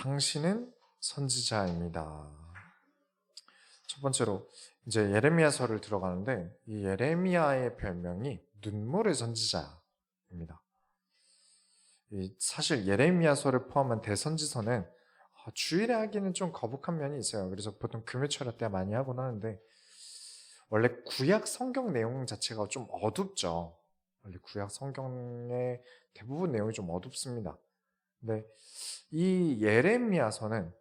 당신은 선지자입니다. 첫 번째로 이제 예레미야서를 들어가는데 이 예레미야의 별명이 눈물의 선지자입니다. 사실 예레미야서를 포함한 대선지서는 주일에 하기는 좀 거북한 면이 있어요. 그래서 보통 금요철야 때 많이 하곤 하는데 원래 구약 성경 내용 자체가 좀 어둡죠. 원래 구약 성경의 대부분 내용이 좀 어둡습니다. 근데 이 예레미야서는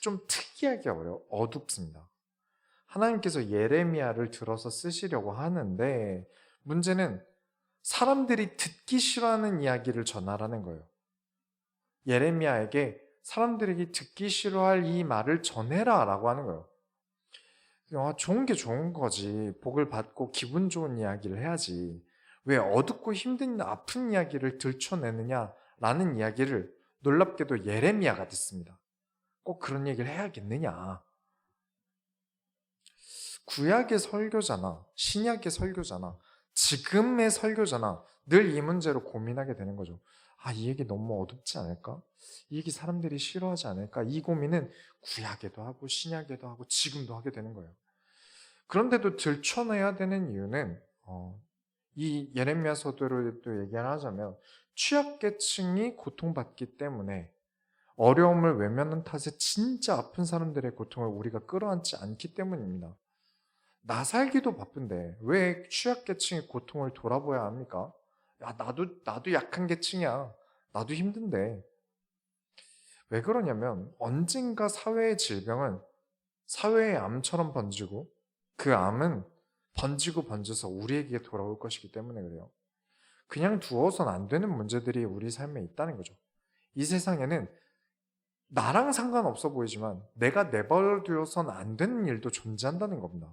좀 특이하게 어둡습니다. 하나님께서 예레미야를 들어서 쓰시려고 하는데 문제는 사람들이 듣기 싫어하는 이야기를 전하라는 거예요. 예레미야에게 사람들에게 듣기 싫어할 이 말을 전해라 라고 하는 거예요. 좋은 게 좋은 거지. 복을 받고 기분 좋은 이야기를 해야지. 왜 어둡고 힘든 아픈 이야기를 들춰내느냐 라는 이야기를 놀랍게도 예레미야가 듣습니다. 꼭 그런 얘기를 해야겠느냐. 구약의 설교자나 신약의 설교자나 지금의 설교자나 늘 이 문제로 고민하게 되는 거죠. 이 얘기 너무 어둡지 않을까? 이 얘기 사람들이 싫어하지 않을까? 이 고민은 구약에도 하고 신약에도 하고 지금도 하게 되는 거예요. 그런데도 들춰내야 되는 이유는 이 예레미야 서도를 또 얘기를 하자면 취약계층이 고통받기 때문에 어려움을 외면한 탓에 진짜 아픈 사람들의 고통을 우리가 끌어안지 않기 때문입니다. 나 살기도 바쁜데 왜 취약계층의 고통을 돌아봐야 합니까? 나도 약한 계층이야. 나도 힘든데. 왜 그러냐면 언젠가 사회의 질병은 사회의 암처럼 번지고 그 암은 번지고 번져서 우리에게 돌아올 것이기 때문에 그래요. 그냥 두어선 안 되는 문제들이 우리 삶에 있다는 거죠. 이 세상에는 나랑 상관없어 보이지만 내가 내버려두어선 안 되는 일도 존재한다는 겁니다.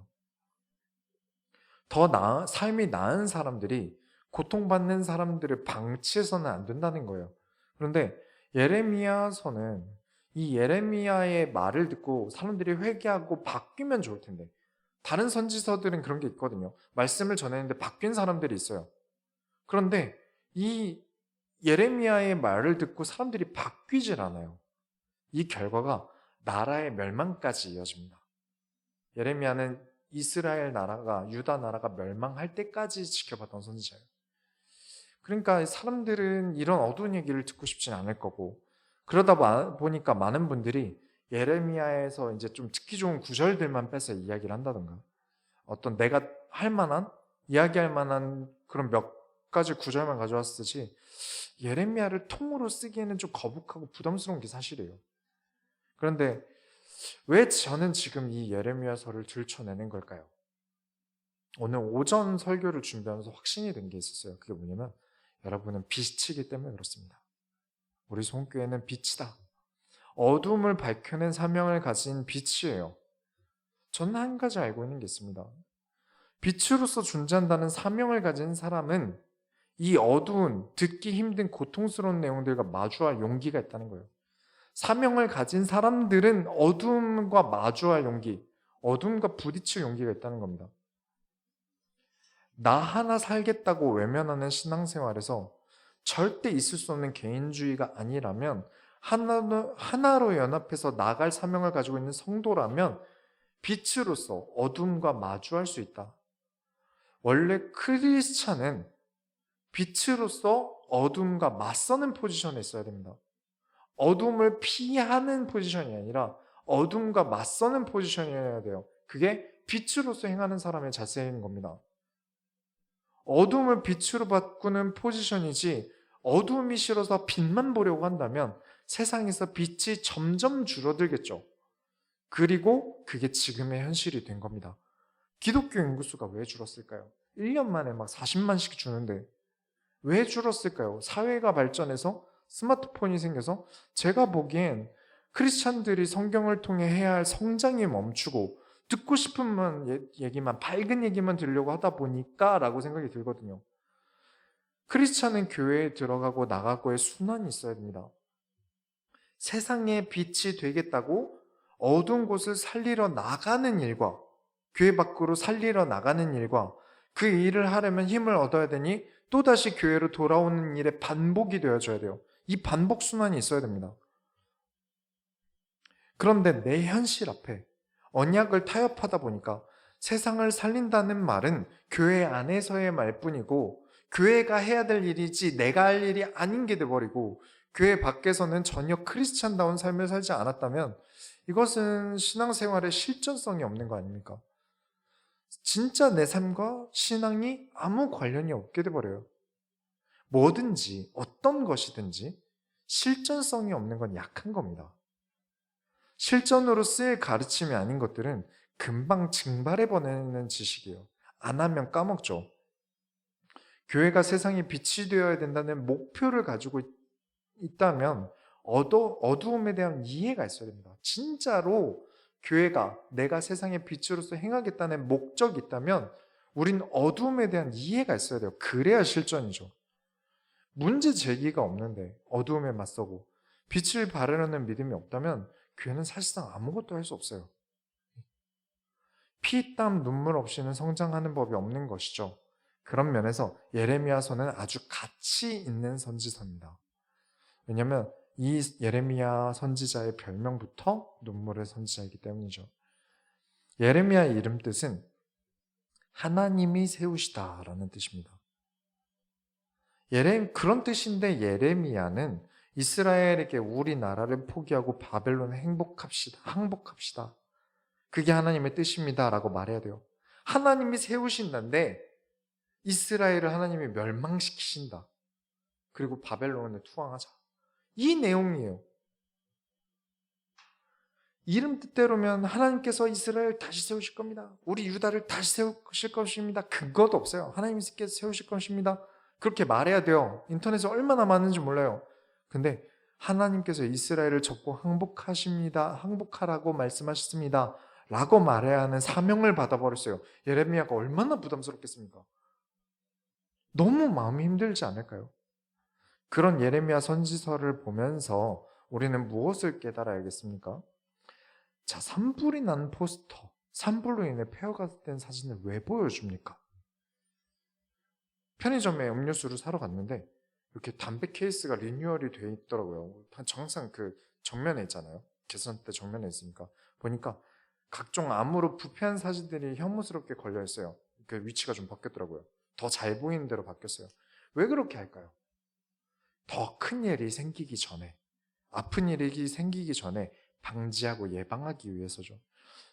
삶이 나은 사람들이 고통받는 사람들을 방치해서는 안 된다는 거예요. 그런데 예레미야서는 이 예레미야의 말을 듣고 사람들이 회개하고 바뀌면 좋을 텐데 다른 선지서들은 그런 게 있거든요. 말씀을 전했는데 바뀐 사람들이 있어요. 그런데 이 예레미야의 말을 듣고 사람들이 바뀌질 않아요. 이 결과가 나라의 멸망까지 이어집니다. 예레미야는 이스라엘 나라가 유다 나라가 멸망할 때까지 지켜봤던 선지자예요. 그러니까 사람들은 이런 어두운 얘기를 듣고 싶진 않을 거고 그러다 보니까 많은 분들이 예레미야에서 이제 좀 듣기 좋은 구절들만 빼서 이야기를 한다던가 어떤 내가 이야기할 만한 그런 몇 가지 구절만 가져왔듯이 예레미야를 통으로 쓰기에는 좀 거북하고 부담스러운 게 사실이에요. 그런데 왜 저는 지금 이 예레미야서를 들춰내는 걸까요? 오늘 오전 설교를 준비하면서 확신이 된 게 있었어요. 그게 뭐냐면 여러분은 빛이기 때문에 그렇습니다. 우리 손교회는 빛이다. 어둠을 밝혀낸 사명을 가진 빛이에요. 저는 한 가지 알고 있는 게 있습니다. 빛으로서 존재한다는 사명을 가진 사람은 이 어두운, 듣기 힘든 고통스러운 내용들과 마주할 용기가 있다는 거예요. 사명을 가진 사람들은 어둠과 마주할 용기, 어둠과 부딪힐 용기가 있다는 겁니다. 나 하나 살겠다고 외면하는 신앙생활에서 절대 있을 수 없는 개인주의가 아니라면 하나로 연합해서 나아갈 사명을 가지고 있는 성도라면 빛으로서 어둠과 마주할 수 있다. 원래 크리스찬은 빛으로서 어둠과 맞서는 포지션에 있어야 됩니다. 어둠을 피하는 포지션이 아니라 어둠과 맞서는 포지션이어야 돼요. 그게 빛으로서 행하는 사람의 자세인 겁니다. 어둠을 빛으로 바꾸는 포지션이지 어둠이 싫어서 빛만 보려고 한다면 세상에서 빛이 점점 줄어들겠죠. 그리고 그게 지금의 현실이 된 겁니다. 기독교 인구수가 왜 줄었을까요? 1년 만에 막 40만씩 주는데 왜 줄었을까요? 사회가 발전해서 스마트폰이 생겨서 제가 보기엔 크리스찬들이 성경을 통해 해야 할 성장이 멈추고 듣고 싶은 얘기만, 밝은 얘기만 들으려고 하다 보니까 라고 생각이 들거든요. 크리스찬은 교회에 들어가고 나가고의 순환이 있어야 됩니다. 세상의 빛이 되겠다고 어두운 곳을 살리러 나가는 일과 교회 밖으로 살리러 나가는 일과 그 일을 하려면 힘을 얻어야 되니 또다시 교회로 돌아오는 일의 반복이 되어줘야 돼요. 이 반복 순환이 있어야 됩니다. 그런데 내 현실 앞에 언약을 타협하다 보니까 세상을 살린다는 말은 교회 안에서의 말뿐이고 교회가 해야 될 일이지 내가 할 일이 아닌 게 돼버리고 교회 밖에서는 전혀 크리스찬다운 삶을 살지 않았다면 이것은 신앙생활에 실전성이 없는 거 아닙니까? 진짜 내 삶과 신앙이 아무 관련이 없게 돼버려요. 뭐든지 어떤 것이든지 실전성이 없는 건 약한 겁니다. 실전으로 쓰일 가르침이 아닌 것들은 금방 증발해버리는 지식이에요. 안 하면 까먹죠. 교회가 세상에 빛이 되어야 된다는 목표를 가지고 있다면 어두움에 대한 이해가 있어야 됩니다. 진짜로 교회가 내가 세상의 빛으로서 행하겠다는 목적이 있다면 우린 어두움에 대한 이해가 있어야 돼요. 그래야 실전이죠. 문제 제기가 없는데 어두움에 맞서고 빛을 발하려는 믿음이 없다면 교회는 사실상 아무것도 할 수 없어요. 피, 땀, 눈물 없이는 성장하는 법이 없는 것이죠. 그런 면에서 예레미야서는 아주 가치 있는 선지서입니다. 왜냐하면 이 예레미야 선지자의 별명부터 눈물의 선지자이기 때문이죠. 예레미야의 이름 뜻은 하나님이 세우시다라는 뜻입니다. 그런 뜻인데 예레미야는 이스라엘에게 우리 나라를 포기하고 바벨론에 항복합시다. 그게 하나님의 뜻입니다 라고 말해야 돼요. 하나님이 세우신다는데 이스라엘을 하나님이 멸망시키신다. 그리고 바벨론에 투항하자. 이 내용이에요. 이름 뜻대로면 하나님께서 이스라엘 다시 세우실 겁니다. 우리 유다를 다시 세우실 것입니다. 근거도 없어요. 하나님께서 세우실 것입니다. 그렇게 말해야 돼요. 인터넷에 얼마나 많은지 몰라요. 근데 하나님께서 이스라엘을 접고 항복하라고 말씀하셨습니다. 라고 말해야 하는 사명을 받아버렸어요. 예레미야가 얼마나 부담스럽겠습니까? 너무 마음이 힘들지 않을까요? 그런 예레미야 선지서를 보면서 우리는 무엇을 깨달아야겠습니까? 자, 산불이 난 포스터, 산불로 인해 폐허가 된 사진을 왜 보여줍니까? 편의점에 음료수를 사러 갔는데 이렇게 담배 케이스가 리뉴얼이 돼 있더라고요. 항상 그 정면에 있잖아요. 계산대 정면에 있으니까 보니까 각종 암으로 부패한 사진들이 혐오스럽게 걸려 있어요. 그 위치가 좀 바뀌었더라고요. 더 잘 보이는 대로 바뀌었어요. 왜 그렇게 할까요? 더 큰 일이 생기기 전에, 아픈 일이 생기기 전에 방지하고 예방하기 위해서죠.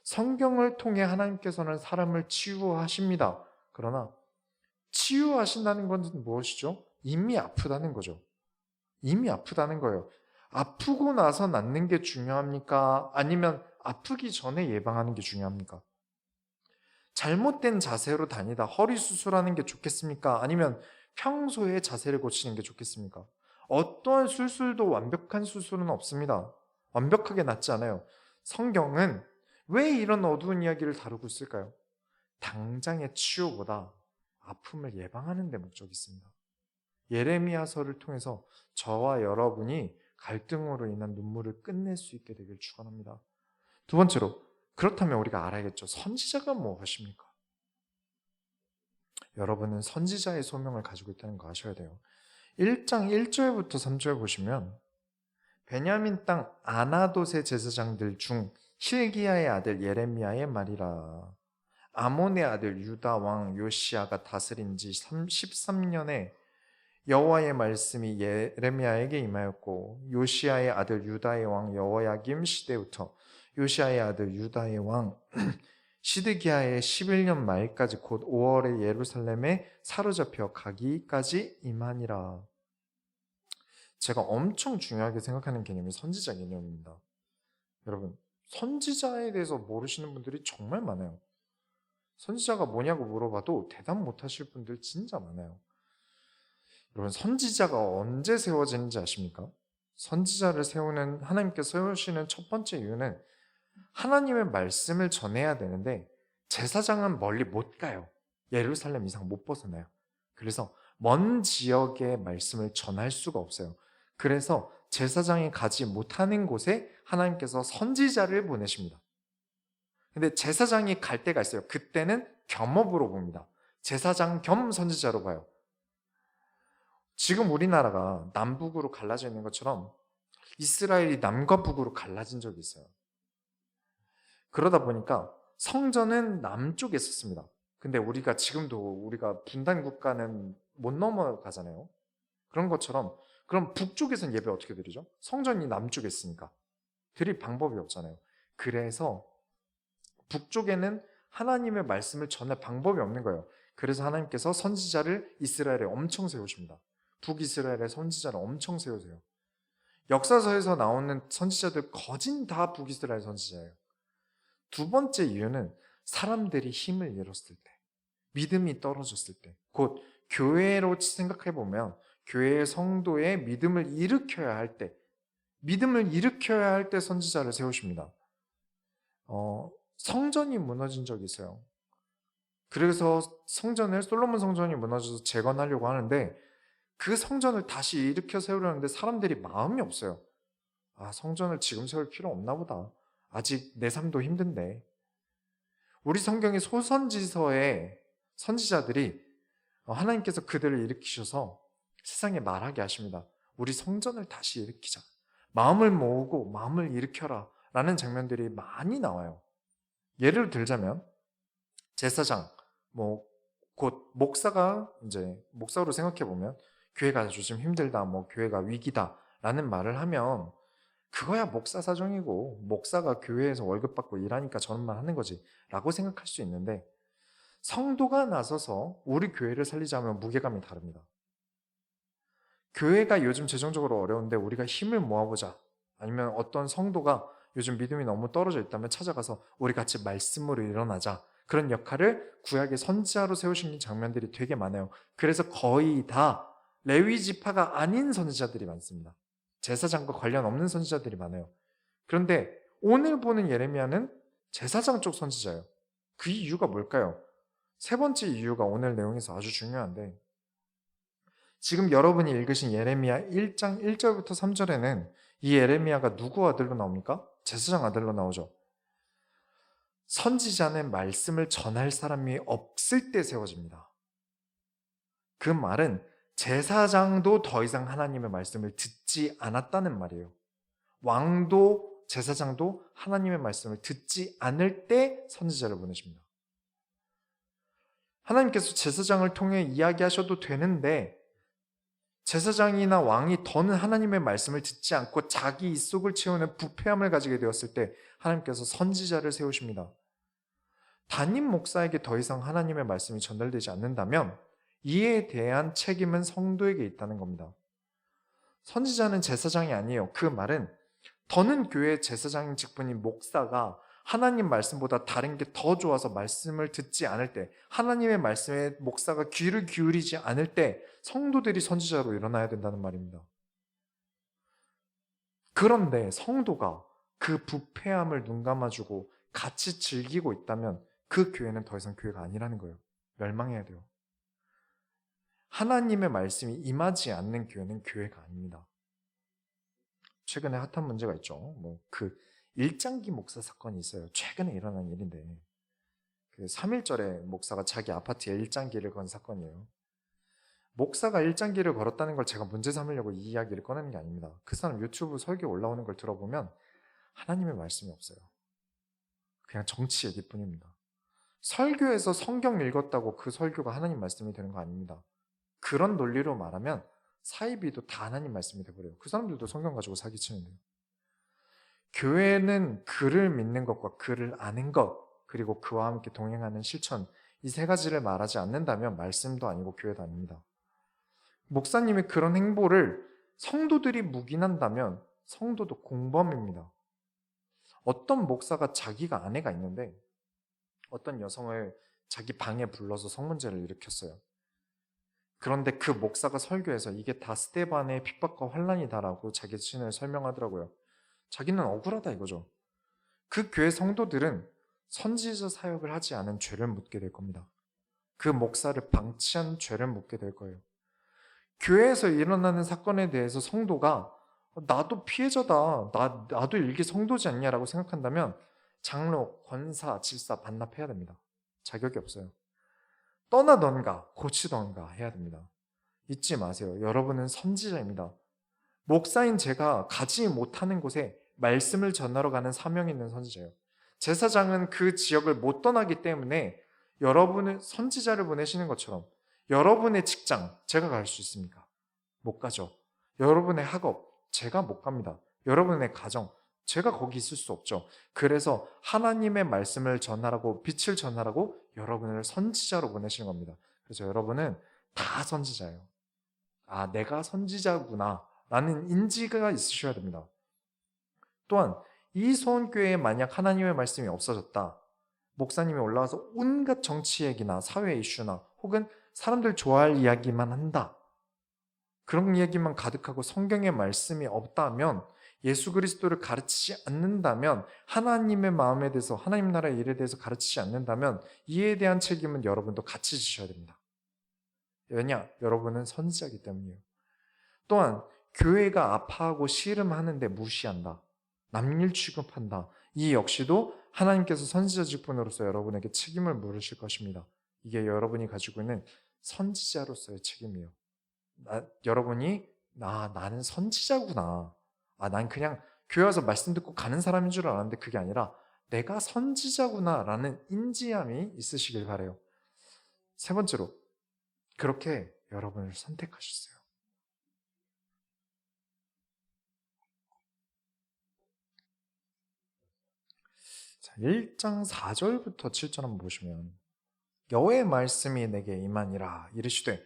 성경을 통해 하나님께서는 사람을 치유하십니다. 그러나 치유하신다는 것은 무엇이죠? 이미 아프다는 거죠. 이미 아프다는 거예요. 아프고 나서 낫는 게 중요합니까? 아니면 아프기 전에 예방하는 게 중요합니까? 잘못된 자세로 다니다 허리 수술하는 게 좋겠습니까? 아니면 평소에 자세를 고치는 게 좋겠습니까? 어떠한 수술도 완벽한 수술은 없습니다. 완벽하게 낫지 않아요. 성경은 왜 이런 어두운 이야기를 다루고 있을까요? 당장의 치유보다 아픔을 예방하는 데 목적이 있습니다. 예레미야서를 통해서 저와 여러분이 갈등으로 인한 눈물을 끝낼 수 있게 되길 축원합니다. 두 번째로, 그렇다면 우리가 알아야겠죠. 선지자가 무엇입니까? 여러분은 선지자의 소명을 가지고 있다는 거 아셔야 돼요. 1장 1절부터 3절 보시면 베냐민 땅 아나돗의 제사장들 중 hil기야의 아들 예레미야의 말이라. 아몬의 아들 유다 왕 요시야가 다스린 지 13년에 여호와의 말씀이 예레미야에게 임하였고 요시야의 아들 유다의 왕 여호야김 시대부터 요시야의 아들 유다의 왕 시드기야의 11년 말까지 곧 5월에 예루살렘에 사로잡혀 가기까지 임하니라. 제가 엄청 중요하게 생각하는 개념이 선지자 개념입니다. 여러분, 선지자에 대해서 모르시는 분들이 정말 많아요. 선지자가 뭐냐고 물어봐도 대답 못하실 분들 진짜 많아요. 여러분, 선지자가 언제 세워지는지 아십니까? 선지자를 세우는, 하나님께서 세우시는 첫 번째 이유는 하나님의 말씀을 전해야 되는데 제사장은 멀리 못 가요. 예루살렘 이상 못 벗어나요. 그래서 먼 지역의 말씀을 전할 수가 없어요. 그래서 제사장이 가지 못하는 곳에 하나님께서 선지자를 보내십니다. 근데 제사장이 갈 때가 있어요. 그때는 겸업으로 봅니다. 제사장 겸 선지자로 봐요. 지금 우리나라가 남북으로 갈라져 있는 것처럼 이스라엘이 남과 북으로 갈라진 적이 있어요. 그러다 보니까 성전은 남쪽에 있었습니다. 근데 우리가 지금도 우리가 분단 국가는 못 넘어가잖아요. 그런 것처럼 그럼 북쪽에서는 예배 어떻게 드리죠? 성전이 남쪽에 있으니까 드릴 방법이 없잖아요. 그래서 북쪽에는 하나님의 말씀을 전할 방법이 없는 거예요. 그래서 하나님께서 선지자를 이스라엘에 엄청 세우십니다. 북이스라엘의 선지자를 엄청 세우세요. 역사서에서 나오는 선지자들 거진 다 북이스라엘 선지자예요. 두 번째 이유는 사람들이 힘을 잃었을 때, 믿음이 떨어졌을 때, 곧 교회로 생각해 보면 교회의 성도의 믿음을 일으켜야 할 때, 믿음을 일으켜야 할 때 선지자를 세우십니다. 성전이 무너진 적이 있어요. 그래서 솔로몬 성전이 무너져서 재건하려고 하는데 그 성전을 다시 일으켜 세우려는데 사람들이 마음이 없어요. 아, 성전을 지금 세울 필요 없나 보다. 아직 내 삶도 힘든데. 우리 성경의 소선지서의 선지자들이 하나님께서 그들을 일으키셔서 세상에 말하게 하십니다. 우리 성전을 다시 일으키자. 마음을 모으고 마음을 일으켜라 라는 장면들이 많이 나와요. 예를 들자면 제사장, 곧 목사가 이제 목사로 생각해 보면 교회가 요즘 힘들다, 교회가 위기다라는 말을 하면 그거야 목사 사정이고 목사가 교회에서 월급 받고 일하니까 저런 말 하는 거지 라고 생각할 수 있는데 성도가 나서서 우리 교회를 살리자면 무게감이 다릅니다. 교회가 요즘 재정적으로 어려운데 우리가 힘을 모아보자. 아니면 어떤 성도가 요즘 믿음이 너무 떨어져 있다면 찾아가서 우리 같이 말씀으로 일어나자. 그런 역할을 구약의 선지자로 세우신 장면들이 되게 많아요. 그래서 거의 다 레위 지파가 아닌 선지자들이 많습니다. 제사장과 관련 없는 선지자들이 많아요. 그런데 오늘 보는 예레미야는 제사장 쪽 선지자예요. 그 이유가 뭘까요? 세 번째 이유가 오늘 내용에서 아주 중요한데 지금 여러분이 읽으신 예레미야 1장 1절부터 3절에는 이 예레미야가 누구 아들로 나옵니까? 제사장 아들로 나오죠. 선지자는 말씀을 전할 사람이 없을 때 세워집니다. 그 말은 제사장도 더 이상 하나님의 말씀을 듣지 않았다는 말이에요. 왕도 제사장도 하나님의 말씀을 듣지 않을 때 선지자를 보내십니다. 하나님께서 제사장을 통해 이야기하셔도 되는데 제사장이나 왕이 더는 하나님의 말씀을 듣지 않고 자기 입속을 채우는 부패함을 가지게 되었을 때 하나님께서 선지자를 세우십니다. 담임 목사에게 더 이상 하나님의 말씀이 전달되지 않는다면 이에 대한 책임은 성도에게 있다는 겁니다. 선지자는 제사장이 아니에요. 그 말은 더는 교회의 제사장인 직분인 목사가 하나님 말씀보다 다른 게 더 좋아서 말씀을 듣지 않을 때, 하나님의 말씀에 목사가 귀를 기울이지 않을 때 성도들이 선지자로 일어나야 된다는 말입니다. 그런데 성도가 그 부패함을 눈감아주고 같이 즐기고 있다면 그 교회는 더 이상 교회가 아니라는 거예요. 멸망해야 돼요. 하나님의 말씀이 임하지 않는 교회는 교회가 아닙니다. 최근에 핫한 문제가 있죠. 일장기 목사 사건이 있어요. 최근에 일어난 일인데 그 3.1절에 목사가 자기 아파트에 일장기를 건 사건이에요. 목사가 일장기를 걸었다는 걸 제가 문제 삼으려고 이 이야기를 꺼내는 게 아닙니다. 그 사람 유튜브 설교 올라오는 걸 들어보면 하나님의 말씀이 없어요. 그냥 정치 얘기뿐입니다. 설교에서 성경 읽었다고 그 설교가 하나님 말씀이 되는 거 아닙니다. 그런 논리로 말하면 사이비도 다 하나님 말씀이 돼버려요. 그 사람들도 성경 가지고 사기치는데요. 교회는 그를 믿는 것과 그를 아는 것, 그리고 그와 함께 동행하는 실천, 이 세 가지를 말하지 않는다면 말씀도 아니고 교회도 아닙니다. 목사님이 그런 행보를 성도들이 묵인한다면 성도도 공범입니다. 어떤 목사가 자기가 아내가 있는데 어떤 여성을 자기 방에 불러서 성문제를 일으켰어요. 그런데 그 목사가 설교에서 이게 다 스데반의 핍박과 환난이다라고 자기 신을 설명하더라고요. 자기는 억울하다 이거죠. 그 교회 성도들은 선지자 사역을 하지 않은 죄를 묻게 될 겁니다. 그 목사를 방치한 죄를 묻게 될 거예요. 교회에서 일어나는 사건에 대해서 성도가 나도 피해자다, 나도 일개 성도지 않냐라고 생각한다면 장로, 권사, 집사 반납해야 됩니다. 자격이 없어요. 떠나던가 고치던가 해야 됩니다. 잊지 마세요. 여러분은 선지자입니다. 목사인 제가 가지 못하는 곳에 말씀을 전하러 가는 사명이 있는 선지자예요. 제사장은 그 지역을 못 떠나기 때문에 여러분은 선지자를 보내시는 것처럼 여러분의 직장 제가 갈 수 있습니까? 못 가죠. 여러분의 학업 제가 못 갑니다. 여러분의 가정 제가 거기 있을 수 없죠. 그래서 하나님의 말씀을 전하라고 빛을 전하라고 여러분을 선지자로 보내시는 겁니다. 그래서 여러분은 다 선지자예요. 아, 내가 선지자구나 라는 인지가 있으셔야 됩니다. 또한 이 소원교회에 만약 하나님의 말씀이 없어졌다. 목사님이 올라와서 온갖 정치 얘기나 사회 이슈나 혹은 사람들 좋아할 이야기만 한다. 그런 이야기만 가득하고 성경의 말씀이 없다면, 예수 그리스도를 가르치지 않는다면, 하나님의 마음에 대해서, 하나님 나라의 일에 대해서 가르치지 않는다면 이에 대한 책임은 여러분도 같이 지셔야 됩니다. 왜냐? 여러분은 선지자이기 때문이에요. 또한 교회가 아파하고 씨름하는데 무시한다. 남일 취급한다. 이 역시도 하나님께서 선지자 직분으로서 여러분에게 책임을 물으실 것입니다. 이게 여러분이 가지고 있는 선지자로서의 책임이에요. 여러분이 나는 선지자구나. 난 그냥 교회 와서 말씀 듣고 가는 사람인 줄 알았는데 그게 아니라 내가 선지자구나라는 인지함이 있으시길 바라요. 세 번째로, 그렇게 여러분을 선택하셨어요. 자, 1장 4절부터 7절 한번 보시면, 여호와의 말씀이 내게 임하니라 이르시되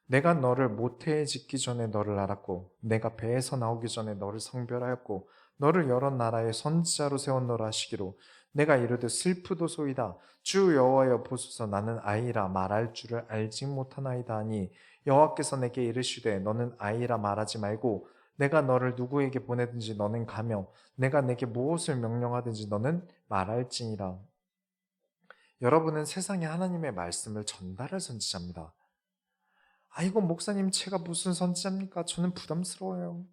내가 너를 모태에 짓기 전에 너를 알았고 내가 배에서 나오기 전에 너를 성별하였고 너를 여러 나라의 선지자로 세웠노라 하시기로 내가 이르되 슬프도소이다. 주 여호와여 보소서, 나는 아이라 말할 줄을 알지 못하나이다 하니 여호와께서 내게 이르시되 너는 아이라 말하지 말고 내가 너를 누구에게 보내든지 너는 가며 내가 내게 무엇을 명령하든지 너는 말할지니라. 여러분은 세상에 하나님의 말씀을 전달할 선지자입니다. 아이고 목사님, 제가 무슨 선지자입니까? 저는 부담스러워요.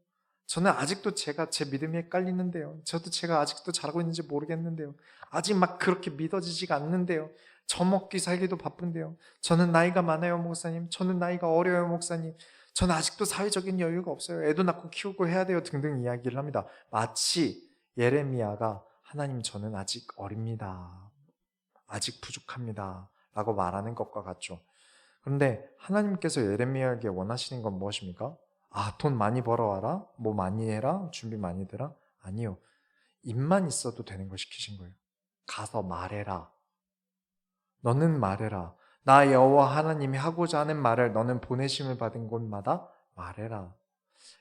저는 아직도 제 믿음이 헷갈리는데요. 저도 제가 아직도 잘하고 있는지 모르겠는데요. 아직 막 그렇게 믿어지지가 않는데요. 저 먹기 살기도 바쁜데요. 저는 나이가 많아요 목사님. 저는 나이가 어려요 목사님. 저는 아직도 사회적인 여유가 없어요. 애도 낳고 키우고 해야 돼요 등등 이야기를 합니다. 마치 예레미야가 하나님, 저는 아직 어립니다. 아직 부족합니다 라고 말하는 것과 같죠. 그런데 하나님께서 예레미야에게 원하시는 건 무엇입니까? 돈 많이 벌어와라? 뭐 많이 해라? 준비 많이 되라? 아니요. 입만 있어도 되는 걸 시키신 거예요. 가서 말해라. 너는 말해라. 나 여호와 하나님이 하고자 하는 말을 너는 보내심을 받은 곳마다 말해라.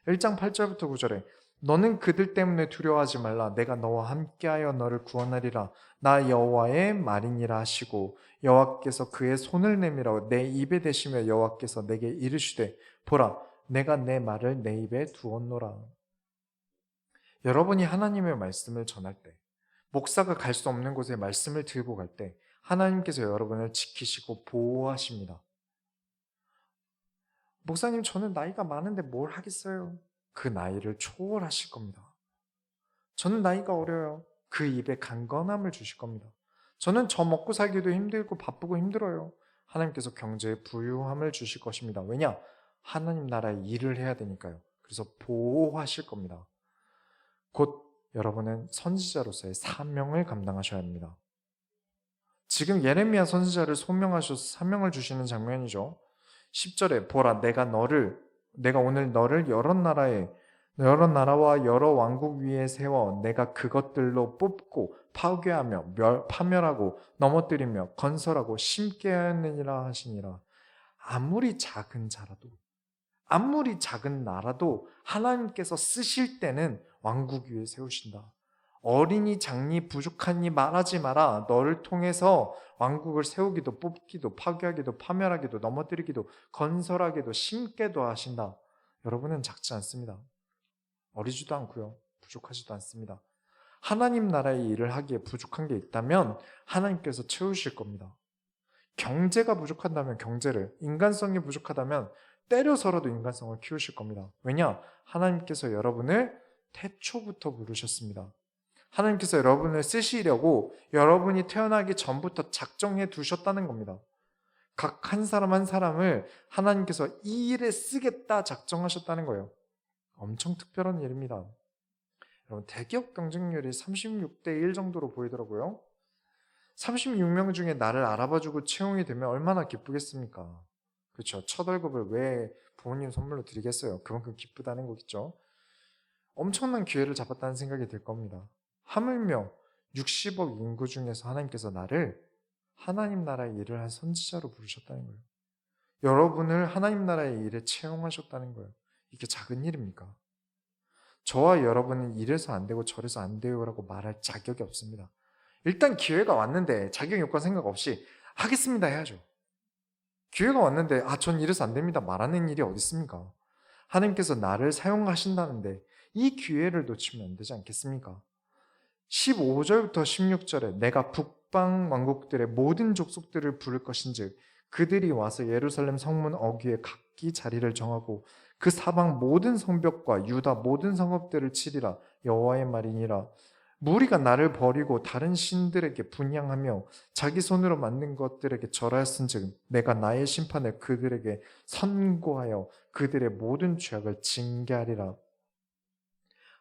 1장 8절부터 9절에 너는 그들 때문에 두려워하지 말라. 내가 너와 함께하여 너를 구원하리라. 나 여호와의 말이니라 하시고 여호와께서 그의 손을 내밀어 내 입에 대시며 여호와께서 내게 이르시되 보라, 내가 내 말을 내 입에 두었노라. 여러분이 하나님의 말씀을 전할 때, 목사가 갈 수 없는 곳에 말씀을 들고 갈 때 하나님께서 여러분을 지키시고 보호하십니다. 목사님, 저는 나이가 많은데 뭘 하겠어요? 그 나이를 초월하실 겁니다. 저는 나이가 어려요. 그 입에 강건함을 주실 겁니다. 저는 저 먹고 살기도 힘들고 바쁘고 힘들어요. 하나님께서 경제에 부유함을 주실 것입니다. 왜냐? 하나님 나라의 일을 해야 되니까요. 그래서 보호하실 겁니다. 곧 여러분은 선지자로서의 사명을 감당하셔야 합니다. 지금 예레미야 선지자를 소명하셔서 사명을 주시는 장면이죠. 10절에 보라, 내가 오늘 너를 여러 나라와 여러 왕국 위에 세워 내가 그것들로 뽑고 파괴하며 파멸하고 넘어뜨리며 건설하고 심게 하느니라 하시니라. 아무리 작은 자라도, 아무리 작은 나라도 하나님께서 쓰실 때는 왕국 위에 세우신다. 어린이 장니 부족하니 말하지 마라. 너를 통해서 왕국을 세우기도 뽑기도 파괴하기도 파멸하기도 넘어뜨리기도 건설하기도 심게도 하신다. 여러분은 작지 않습니다. 어리지도 않고요. 부족하지도 않습니다. 하나님 나라의 일을 하기에 부족한 게 있다면 하나님께서 채우실 겁니다. 경제가 부족한다면 경제를, 인간성이 부족하다면 때려서라도 인간성을 키우실 겁니다. 왜냐? 하나님께서 여러분을 태초부터 부르셨습니다. 하나님께서 여러분을 쓰시려고 여러분이 태어나기 전부터 작정해 두셨다는 겁니다. 각 한 사람 한 사람을 하나님께서 이 일에 쓰겠다 작정하셨다는 거예요. 엄청 특별한 일입니다. 여러분, 대기업 경쟁률이 36대 1 정도로 보이더라고요. 36명 중에 나를 알아봐주고 채용이 되면 얼마나 기쁘겠습니까? 그렇죠. 첫 월급을 왜 부모님 선물로 드리겠어요? 그만큼 기쁘다는 거겠죠. 엄청난 기회를 잡았다는 생각이 들 겁니다. 하물며 60억 인구 중에서 하나님께서 나를 하나님 나라의 일을 한 선지자로 부르셨다는 거예요. 여러분을 하나님 나라의 일에 채용하셨다는 거예요. 이게 작은 일입니까? 저와 여러분은 이래서 안 되고 저래서 안 돼요라고 말할 자격이 없습니다. 일단 기회가 왔는데 자격 요건 생각 없이 하겠습니다 해야죠. 기회가 왔는데 전 이래서 안 됩니다 말하는 일이 어디 있습니까? 하나님께서 나를 사용하신다는데 이 기회를 놓치면 안 되지 않겠습니까? 15절부터 16절에 내가 북방 왕국들의 모든 족속들을 부를 것인즉 그들이 와서 예루살렘 성문 어귀에 각기 자리를 정하고 그 사방 모든 성벽과 유다 모든 성읍들을 치리라. 여호와의 말이니라. 무리가 나를 버리고 다른 신들에게 분향하며 자기 손으로 만든 것들에게 절하였은즉 내가 나의 심판을 그들에게 선고하여 그들의 모든 죄악을 징계하리라.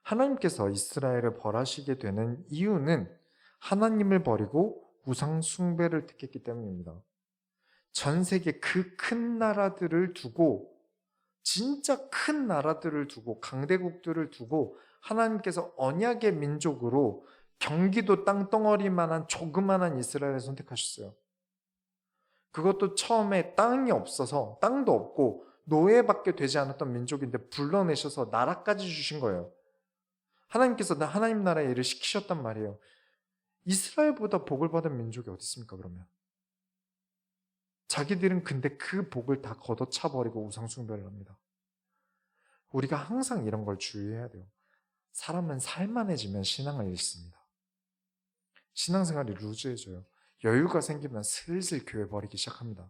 하나님께서 이스라엘을 벌하시게 되는 이유는 하나님을 버리고 우상 숭배를 택했기 때문입니다. 전 세계 그 큰 나라들을 두고, 진짜 큰 나라들을 두고, 강대국들을 두고 하나님께서 언약의 민족으로 경기도 땅덩어리만한 조그만한 이스라엘을 선택하셨어요. 그것도 처음에 땅이 없어서, 땅도 없고 노예밖에 되지 않았던 민족인데 불러내셔서 나라까지 주신 거예요. 하나님께서 하나님 나라의 일을 시키셨단 말이에요. 이스라엘보다 복을 받은 민족이 어디 있습니까, 그러면? 자기들은 근데 그 복을 다 걷어차버리고 우상숭배를 합니다. 우리가 항상 이런 걸 주의해야 돼요. 사람은 살만해지면 신앙을 잃습니다. 신앙생활이 루즈해져요. 여유가 생기면 슬슬 교회 버리기 시작합니다.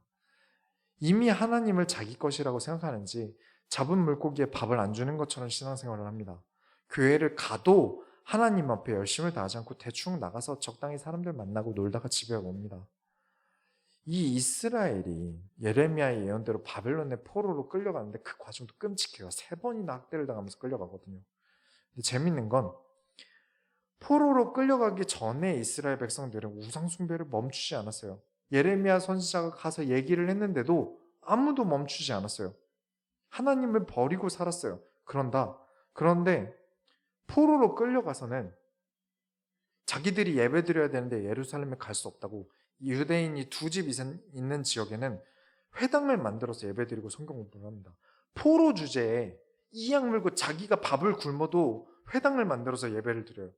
이미 하나님을 자기 것이라고 생각하는지 잡은 물고기에 밥을 안 주는 것처럼 신앙생활을 합니다. 교회를 가도 하나님 앞에 열심을 다하지 않고 대충 나가서 적당히 사람들 만나고 놀다가 집에 옵니다. 이 이스라엘이 예레미야의 예언대로 바벨론의 포로로 끌려가는데 그 과정도 끔찍해요. 3번이나 학대를 당하면서 끌려가거든요. 근데 재밌는 건 포로로 끌려가기 전에 이스라엘 백성들은 우상숭배를 멈추지 않았어요. 예레미야 선지자가 가서 얘기를 했는데도 아무도 멈추지 않았어요. 하나님을 버리고 살았어요. 그런데 포로로 끌려가서는 자기들이 예배드려야 되는데 예루살렘에 갈 수 없다고 유대인이 2집 있는 지역에는 회당을 만들어서 예배드리고 성경 공부를 합니다. 포로 주제에 이악 물고 자기가 밥을 굶어도 회당을 만들어서 예배를 드려요.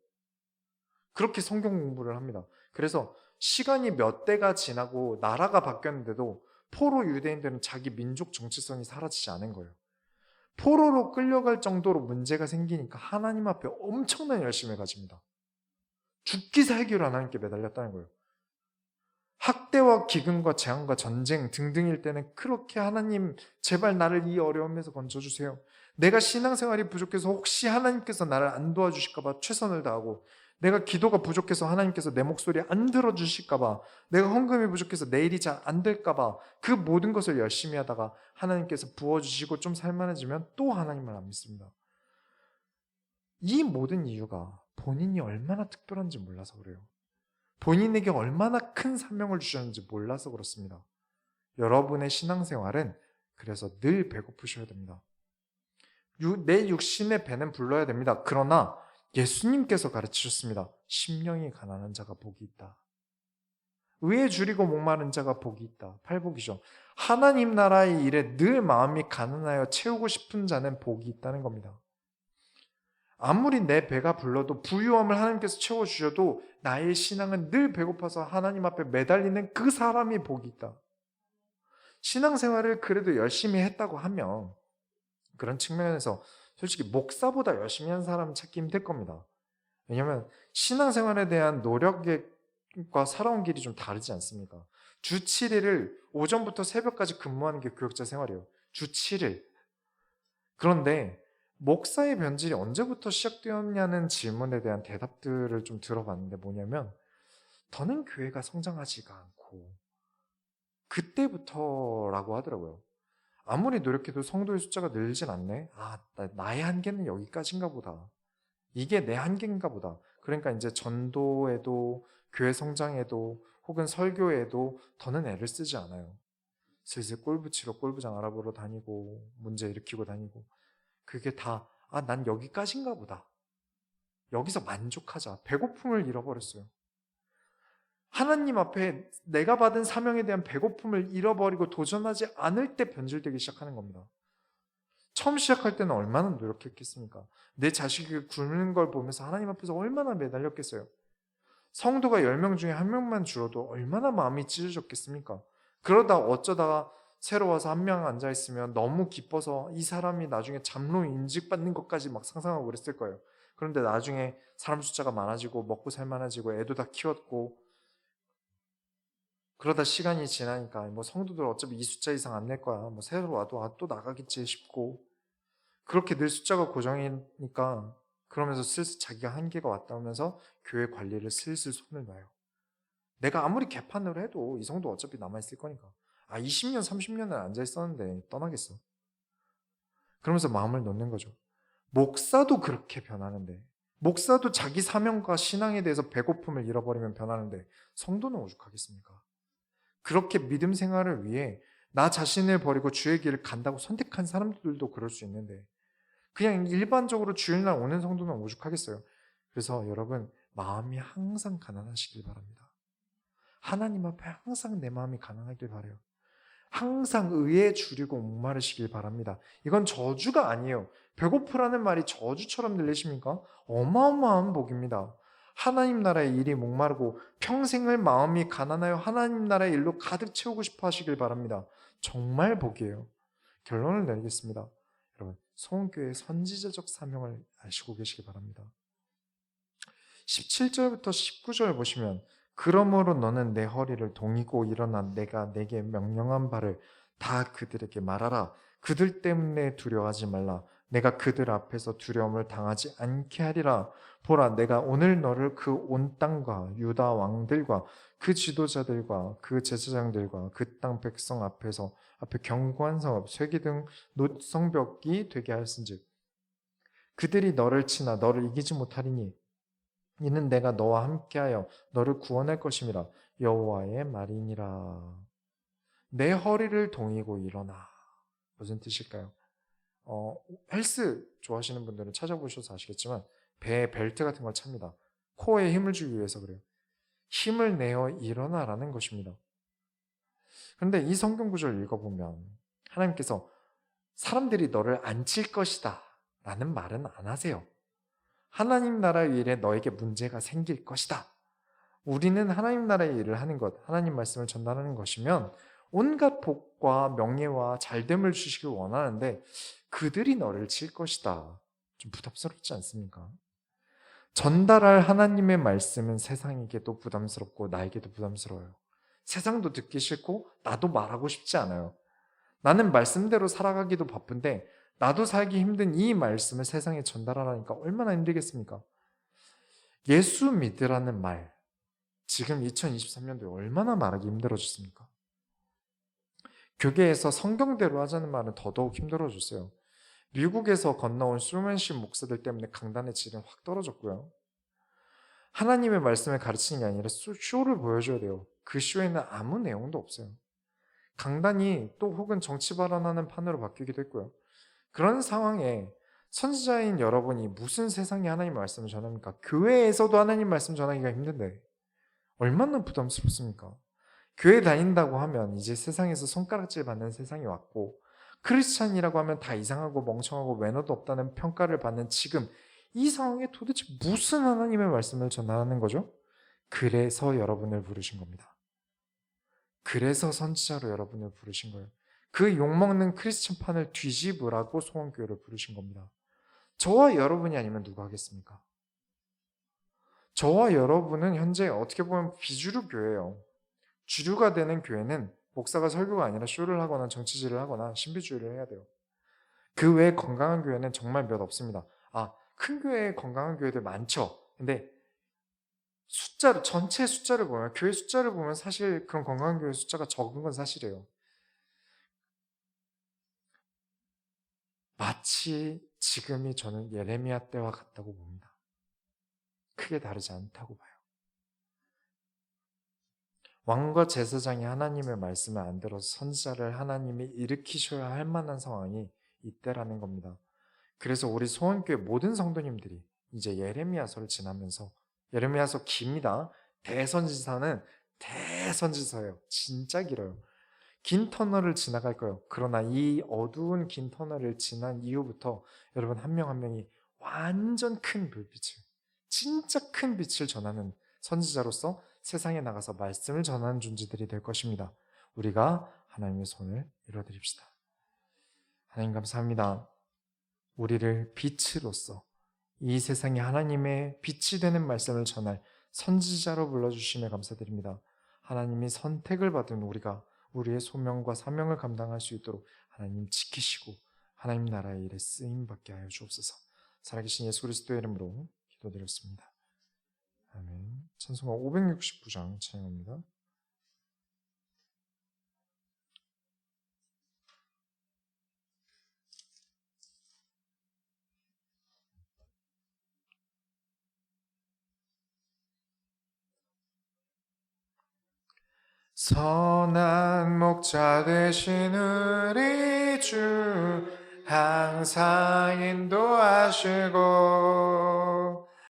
그렇게 성경 공부를 합니다. 그래서 시간이 몇 대가 지나고 나라가 바뀌었는데도 포로 유대인들은 자기 민족 정체성이 사라지지 않은 거예요. 포로로 끌려갈 정도로 문제가 생기니까 하나님 앞에 엄청난 열심을 가집니다. 죽기 살기로 하나님께 매달렸다는 거예요. 학대와 기근과 재앙과 전쟁 등등일 때는 그렇게 하나님 제발 나를 이 어려움에서 건져주세요. 내가 신앙생활이 부족해서 혹시 하나님께서 나를 안 도와주실까 봐 최선을 다하고, 내가 기도가 부족해서 하나님께서 내 목소리 안 들어주실까 봐, 내가 헌금이 부족해서 내일이 잘 안 될까 봐 그 모든 것을 열심히 하다가 하나님께서 부어주시고 좀 살만해지면 또 하나님을 안 믿습니다. 이 모든 이유가 본인이 얼마나 특별한지 몰라서 그래요. 본인에게 얼마나 큰 사명을 주셨는지 몰라서 그렇습니다. 여러분의 신앙생활은 그래서 늘 배고프셔야 됩니다. 내 육신의 배는 불러야 됩니다. 그러나 예수님께서 가르치셨습니다. 심령이 가난한 자가 복이 있다. 의에 줄이고 목마른 자가 복이 있다. 팔복이죠. 하나님 나라의 일에 늘 마음이 가난하여 채우고 싶은 자는 복이 있다는 겁니다. 아무리 내 배가 불러도 부유함을 하나님께서 채워주셔도 나의 신앙은 늘 배고파서 하나님 앞에 매달리는 그 사람이 복이 있다. 신앙생활을 그래도 열심히 했다고 하면 그런 측면에서 솔직히 목사보다 열심히 한 사람은 찾기 힘들 겁니다. 왜냐하면 신앙생활에 대한 노력과 살아온 길이 좀 다르지 않습니까? 주 7일을 오전부터 새벽까지 근무하는 게 교역자 생활이에요. 주 7일. 그런데 목사의 변질이 언제부터 시작되었냐는 질문에 대한 대답들을 좀 들어봤는데 뭐냐면, 더는 교회가 성장하지가 않고 그때부터라고 하더라고요. 아무리 노력해도 성도의 숫자가 늘진 않네. 나의 한계는 여기까지인가 보다. 이게 내 한계인가 보다. 그러니까 이제 전도에도 교회 성장에도 혹은 설교에도 더는 애를 쓰지 않아요. 슬슬 꼴붙이러 꼴부장 알아보러 다니고 문제 일으키고 다니고 그게 다 난 여기까지인가 보다. 여기서 만족하자. 배고픔을 잃어버렸어요. 하나님 앞에 내가 받은 사명에 대한 배고픔을 잃어버리고 도전하지 않을 때 변질되기 시작하는 겁니다. 처음 시작할 때는 얼마나 노력했겠습니까? 내 자식이 굶는 걸 보면서 하나님 앞에서 얼마나 매달렸겠어요? 성도가 10명 중에 1명만 줄어도 얼마나 마음이 찢어졌겠습니까? 그러다 어쩌다가 새로 와서 1명 앉아있으면 너무 기뻐서 이 사람이 나중에 장로 인직받는 것까지 막 상상하고 그랬을 거예요. 그런데 나중에 사람 숫자가 많아지고 먹고 살만해지고 애도 다 키웠고 그러다 시간이 지나니까 뭐 성도들 어차피 이 숫자 이상 안 낼 거야. 뭐 새로 와도 또 나가겠지 싶고 그렇게 늘 숫자가 고정이니까 그러면서 슬슬 자기가 한계가 왔다 하면서 교회 관리를 슬슬 손을 놔요. 내가 아무리 개판으로 해도 이 성도 어차피 남아있을 거니까 20년 30년을 앉아있었는데 떠나겠어. 그러면서 마음을 놓는 거죠. 목사도 그렇게 변하는데 목사도 자기 사명과 신앙에 대해서 배고픔을 잃어버리면 변하는데 성도는 오죽하겠습니까? 그렇게 믿음 생활을 위해 나 자신을 버리고 주의 길을 간다고 선택한 사람들도 그럴 수 있는데 그냥 일반적으로 주일날 오는 성도는 오죽하겠어요. 그래서 여러분 마음이 항상 가난하시길 바랍니다. 하나님 앞에 항상 내 마음이 가난하길 바라요. 항상 의에 주리고 목마르시길 바랍니다. 이건 저주가 아니에요. 배고프라는 말이 저주처럼 들리십니까? 어마어마한 복입니다. 하나님 나라의 일이 목마르고 평생을 마음이 가난하여 하나님 나라의 일로 가득 채우고 싶어 하시길 바랍니다. 정말 복이에요. 결론을 내리겠습니다. 여러분, 소원교회의 선지자적 사명을 아시고 계시기 바랍니다. 17절부터 19절 보시면 그러므로 너는 내 허리를 동이고 일어나 내가 내게 명령한 바를 다 그들에게 말하라. 그들 때문에 두려워하지 말라. 내가 그들 앞에서 두려움을 당하지 않게 하리라. 보라, 내가 오늘 너를 그 온 땅과 유다 왕들과 그 지도자들과 그 제사장들과 그 땅 백성 앞에 견고한 성읍, 쇠기 등 성벽이 되게 하였은즉 그들이 너를 치나 너를 이기지 못하리니 이는 내가 너와 함께하여 너를 구원할 것임이라. 여호와의 말이니라. 내 허리를 동이고 일어나. 무슨 뜻일까요? 헬스 좋아하시는 분들은 찾아보셔서 아시겠지만 배에 벨트 같은 걸 찹니다. 코어에 힘을 주기 위해서 그래요. 힘을 내어 일어나라는 것입니다. 그런데 이 성경 구절을 읽어보면 하나님께서 사람들이 너를 안 칠 것이다 라는 말은 안 하세요. 하나님 나라의 일에 너에게 문제가 생길 것이다. 우리는 하나님 나라의 일을 하는 것, 하나님 말씀을 전달하는 것이면 온갖 복과 명예와 잘됨을 주시길 원하는데 그들이 너를 칠 것이다. 좀 부담스럽지 않습니까? 전달할 하나님의 말씀은 세상에게도 부담스럽고 나에게도 부담스러워요. 세상도 듣기 싫고 나도 말하고 싶지 않아요. 나는 말씀대로 살아가기도 바쁜데 나도 살기 힘든 이 말씀을 세상에 전달하라니까 얼마나 힘들겠습니까? 예수 믿으라는 말, 지금 2023년도에 얼마나 말하기 힘들어졌습니까? 교계에서 성경대로 하자는 말은 더더욱 힘들어졌어요. 미국에서 건너온 쇼맨십 목사들 때문에 강단의 질은 확 떨어졌고요. 하나님의 말씀을 가르치는 게 아니라 쇼를 보여줘야 돼요. 그 쇼에는 아무 내용도 없어요. 강단이 또 혹은 정치 발언하는 판으로 바뀌기도 했고요. 그런 상황에 선지자인 여러분이 무슨 세상에 하나님 말씀을 전합니까? 교회에서도 하나님 말씀 전하기가 힘든데 얼마나 부담스럽습니까? 교회 다닌다고 하면 이제 세상에서 손가락질 받는 세상이 왔고 크리스찬이라고 하면 다 이상하고 멍청하고 매너도 없다는 평가를 받는 지금 이 상황에 도대체 무슨 하나님의 말씀을 전하는 거죠? 그래서 여러분을 부르신 겁니다. 그래서 선지자로 여러분을 부르신 거예요. 그 욕먹는 크리스천판을 뒤집으라고 소원교회를 부르신 겁니다. 저와 여러분이 아니면 누가 하겠습니까? 저와 여러분은 현재 어떻게 보면 비주류 교회예요. 주류가 되는 교회는 목사가 설교가 아니라 쇼를 하거나 정치질을 하거나 신비주의를 해야 돼요. 그 외에 건강한 교회는 정말 몇 없습니다. 큰 교회에 건강한 교회들 많죠. 근데 전체 숫자를 보면, 교회 숫자를 보면 사실 그런 건강한 교회 숫자가 적은 건 사실이에요. 마치 지금이 저는 예레미야 때와 같다고 봅니다. 크게 다르지 않다고 봐요. 왕과 제사장이 하나님의 말씀을 안 들어서 선지자를 하나님이 일으키셔야 할 만한 상황이 이때라는 겁니다. 그래서 우리 소원교회 모든 성도님들이 이제 예레미야서를 지나면서, 예레미야서 깁니다. 대선지서는 대선지서예요. 진짜 길어요. 긴 터널을 지나갈 거예요. 그러나 이 어두운 긴 터널을 지난 이후부터 여러분 한 명 한 명이 완전 큰 불빛을, 진짜 큰 빛을 전하는 선지자로서 세상에 나가서 말씀을 전하는 존재들이 될 것입니다. 우리가 하나님의 손을 이뤄드립시다. 하나님 감사합니다. 우리를 빛으로서 이 세상에 하나님의 빛이 되는 말씀을 전할 선지자로 불러주심에 감사드립니다. 하나님이 선택을 받은 우리가 우리의 소명과 사명을 감당할 수 있도록 하나님 지키시고 하나님 나라의 일에 쓰임받게 하여 주옵소서. 살아계신 예수 그리스도의 이름으로 기도드렸습니다. 아멘. 찬송가 569장 찬양합니다. 선한 목자 되신 우리 주 항상 인도하시고